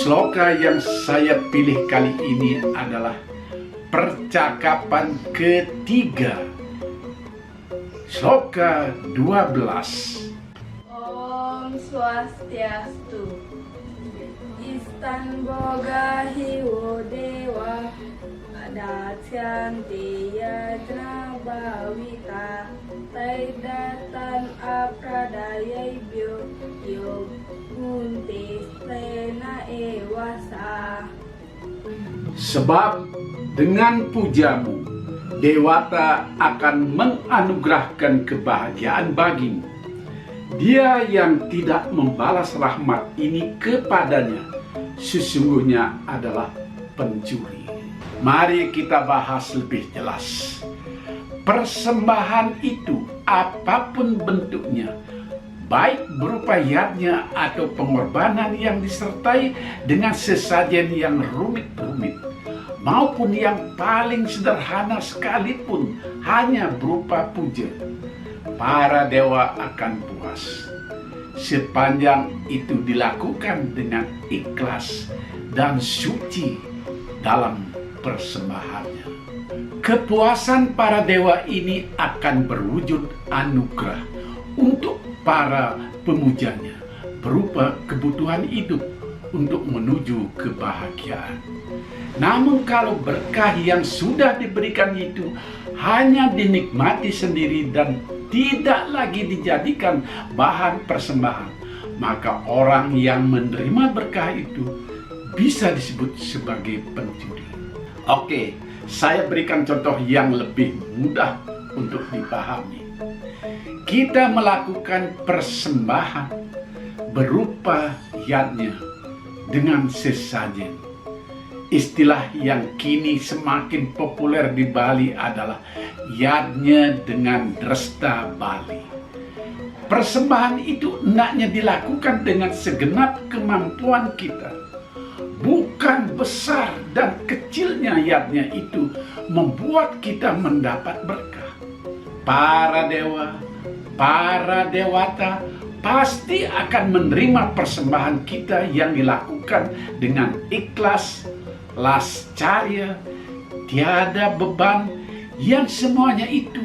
Sloka yang saya pilih kali ini adalah percakapan ketiga. Sloka 12. Om Swastiastu. Istan boga hiwo dewa Adatsyanti yajna bhavita Taidatan apradayaibyo Yog guntis tena ewasa. Sebab dengan pujamu, Dewata akan menganugerahkan kebahagiaan bagimu. Dia yang tidak membalas rahmat ini kepadanya, sesungguhnya adalah pencuri. Mari kita bahas lebih jelas. Persembahan itu, apapun bentuknya, baik berupa yadnya atau pengorbanan yang disertai dengan sesajen yang rumit-rumit, maupun yang paling sederhana sekalipun hanya berupa puja, para dewa akan puas sepanjang itu dilakukan dengan ikhlas dan suci dalam persembahannya. Kepuasan para dewa ini akan berwujud anugerah untuk para pemujanya berupa kebutuhan hidup untuk menuju kebahagiaan. Namun kalau berkah yang sudah diberikan itu hanya dinikmati sendiri dan tidak lagi dijadikan bahan persembahan, maka orang yang menerima berkah itu bisa disebut sebagai pencuri. Oke, saya berikan contoh yang lebih mudah untuk dipahami. Kita melakukan persembahan berupa yadnya dengan sesajen. Istilah yang kini semakin populer di Bali adalah yadnya dengan dresta Bali. Persembahan itu hendaknya dilakukan dengan segenap kemampuan kita. Bukan besar dan kecilnya yadnya itu membuat kita mendapat berkah. Para dewa, para dewata pasti akan menerima persembahan kita yang dilakukan dengan ikhlas, lascarya, tiada beban, yang semuanya itu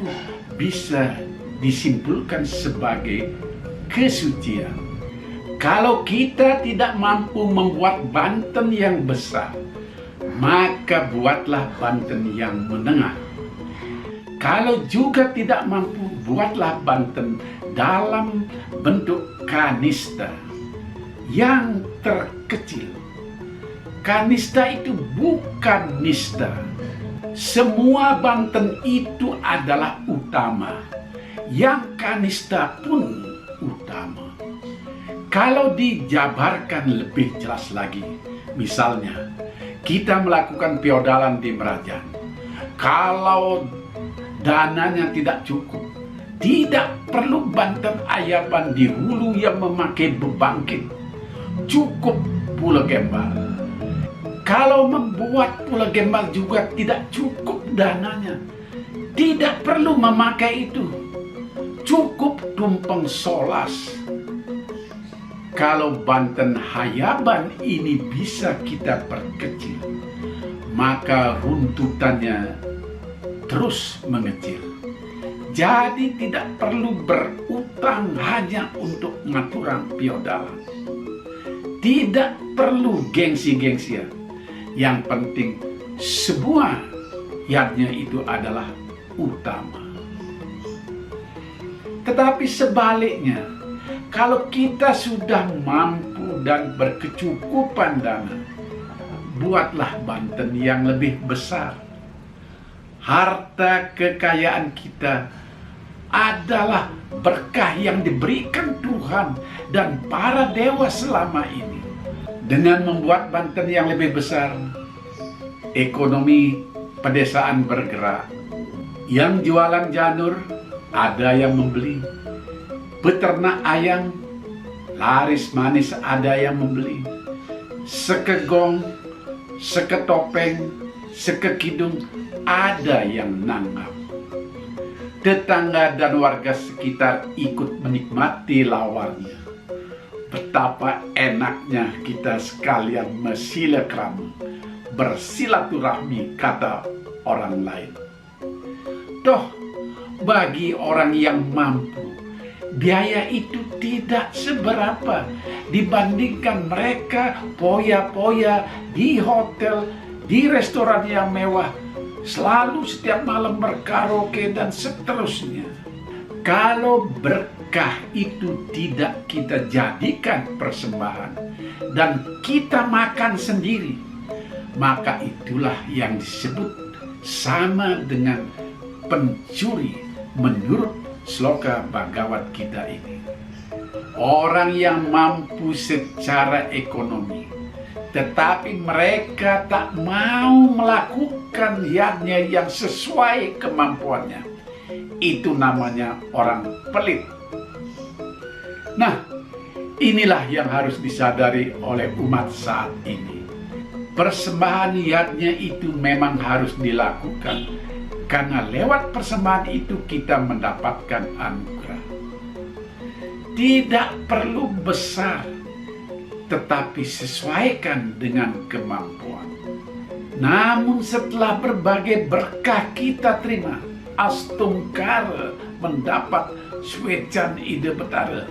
bisa disimpulkan sebagai kesucian. Kalau kita tidak mampu membuat banten yang besar, maka buatlah banten yang menengah. Kalau juga tidak mampu, buatlah banten dalam bentuk kanista yang terkecil. Kanista itu bukan nista. Semua banten itu adalah utama. Yang kanista pun utama. Kalau dijabarkan lebih jelas lagi, misalnya kita melakukan piodalan di Merajan. Kalau dananya tidak cukup, tidak perlu banten ayaban di hulu yang memakai bebangkit. Cukup pula gembal. Kalau membuat pula gembal juga tidak cukup dananya, tidak perlu memakai itu. Cukup tumpeng solas. Kalau banten hayaban ini bisa kita perkecil, maka runtutannya terus mengecil. Jadi tidak perlu berutang hanya untuk ngaturan piodalan. Tidak perlu gengsi-gengsian. Yang penting semua yadnya itu adalah utama. Tetapi sebaliknya, kalau kita sudah mampu dan berkecukupan dana, buatlah banten yang lebih besar. Harta kekayaan kita adalah berkah yang diberikan Tuhan dan para dewa selama ini. Dengan membuat banten yang lebih besar, ekonomi pedesaan bergerak. Yang jualan janur, ada yang membeli. Peternak ayam, laris manis ada yang membeli. Sekegong, seketopeng, sekekidung, ada yang nanggap. Tetangga dan warga sekitar ikut menikmati lawarnya. Betapa enaknya kita sekalian bersilaturahmi, kata orang lain. Toh, bagi orang yang mampu, biaya itu tidak seberapa dibandingkan mereka poya-poya di hotel, di restoran yang mewah, selalu setiap malam berkaraoke dan seterusnya. Kalau berkah itu tidak kita jadikan persembahan dan kita makan sendiri, maka itulah yang disebut sama dengan pencuri menurut sloka Bhagavad Gita ini. Orang yang mampu secara ekonomi, tetapi mereka tak mau melakukan yang sesuai kemampuannya, itu namanya orang pelit. Nah, inilah yang harus disadari oleh umat saat ini. Persembahan niatnya itu memang harus dilakukan, karena lewat persembahan itu kita mendapatkan anugerah. Tidak perlu besar, tetapi sesuaikan dengan kemampuan. Namun setelah berbagai berkah kita terima, astungkara mendapat swecan ide betara,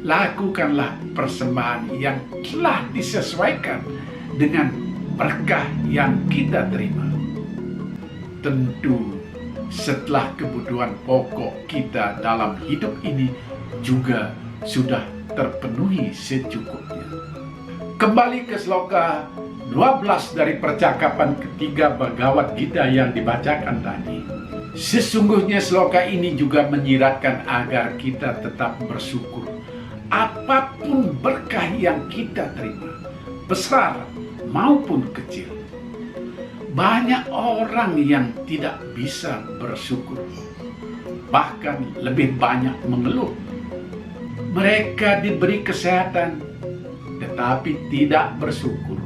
lakukanlah persembahan yang telah disesuaikan dengan berkah yang kita terima. Tentu setelah kebutuhan pokok kita dalam hidup ini juga sudah terpenuhi secukupnya. Kembali ke sloka 12 dari percakapan ketiga Bhagavad Gita yang dibacakan tadi. Sesungguhnya sloka ini juga menyiratkan agar kita tetap bersyukur apapun berkah yang kita terima, besar maupun kecil. Banyak orang yang tidak bisa bersyukur, bahkan lebih banyak mengeluh. Mereka diberi kesehatan, tetapi tidak bersyukur.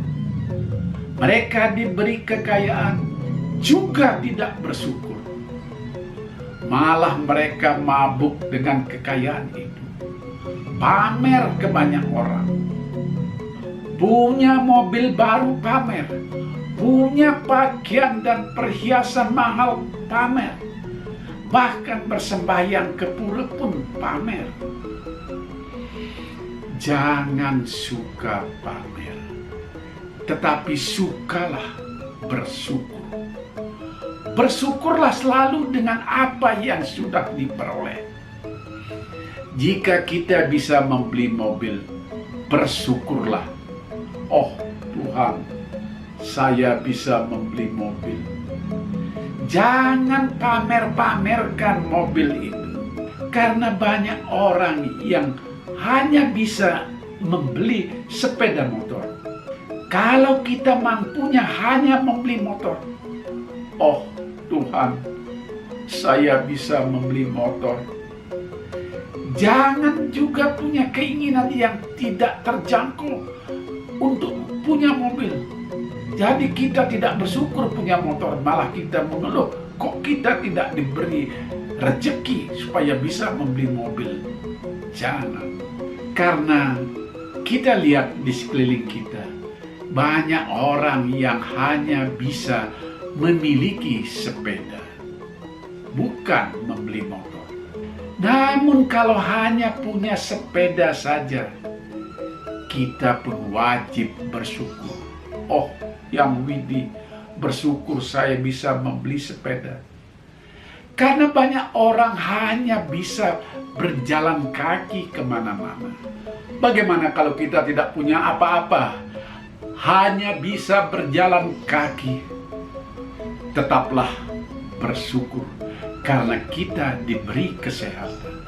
Mereka diberi kekayaan, juga tidak bersyukur. Malah mereka mabuk dengan kekayaan itu, pamer ke banyak orang. Punya mobil baru pamer, punya pakaian dan perhiasan mahal pamer, bahkan bersembahyang ke pura pun pamer. Jangan suka pamer, tetapi sukalah bersyukur. Bersyukurlah selalu dengan apa yang sudah diperoleh. Jika kita bisa membeli mobil, bersyukurlah. Oh Tuhan, saya bisa membeli mobil. Jangan pamer-pamerkan mobil itu, karena banyak orang yang hanya bisa membeli sepeda motor. Kalau kita mampunya hanya membeli motor, oh Tuhan, saya bisa membeli motor. Jangan juga punya keinginan yang tidak terjangkau untuk punya mobil. Jadi kita tidak bersyukur punya motor, malah kita mengeluh, kok kita tidak diberi rezeki supaya bisa membeli mobil. Jangan. Karena kita lihat di sekeliling kita, banyak orang yang hanya bisa memiliki sepeda, bukan membeli motor. Namun kalau hanya punya sepeda saja, kita pun wajib bersyukur. Oh, yang Widi, bersyukur saya bisa membeli sepeda. Karena banyak orang hanya bisa berjalan kaki kemana-mana. Bagaimana kalau kita tidak punya apa-apa, hanya bisa berjalan kaki? Tetaplah bersyukur karena kita diberi kesehatan.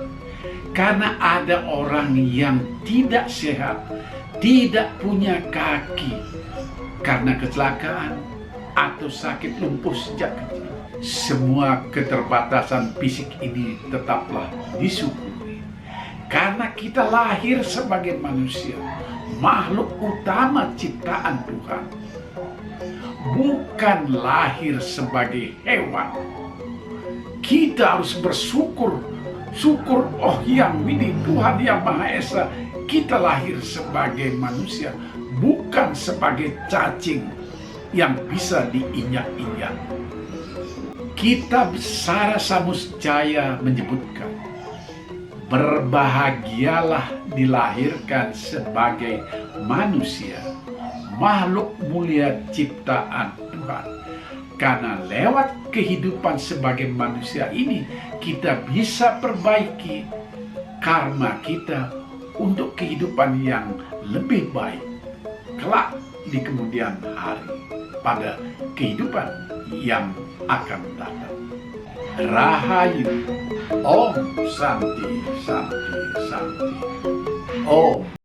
Karena ada orang yang tidak sehat, tidak punya kaki karena kecelakaan atau sakit lumpuh sejak kecil. Semua keterbatasan fisik ini tetaplah disyukuri. Karena kita lahir sebagai manusia, makhluk utama ciptaan Tuhan, bukan lahir sebagai hewan. Kita harus bersyukur. Syukur, oh yang ini Tuhan yang Maha Esa kita lahir sebagai manusia, bukan sebagai cacing yang bisa diinjak-injak. Kitab Sara Samusjaya menyebutkan, berbahagialah dilahirkan sebagai manusia, makhluk mulia ciptaan Tuhan. Karena lewat kehidupan sebagai manusia ini, kita bisa perbaiki karma kita untuk kehidupan yang lebih baik kelak di kemudian hari, pada kehidupan yang akan datang. Rahayu. Om Santi Santi Santi. Om.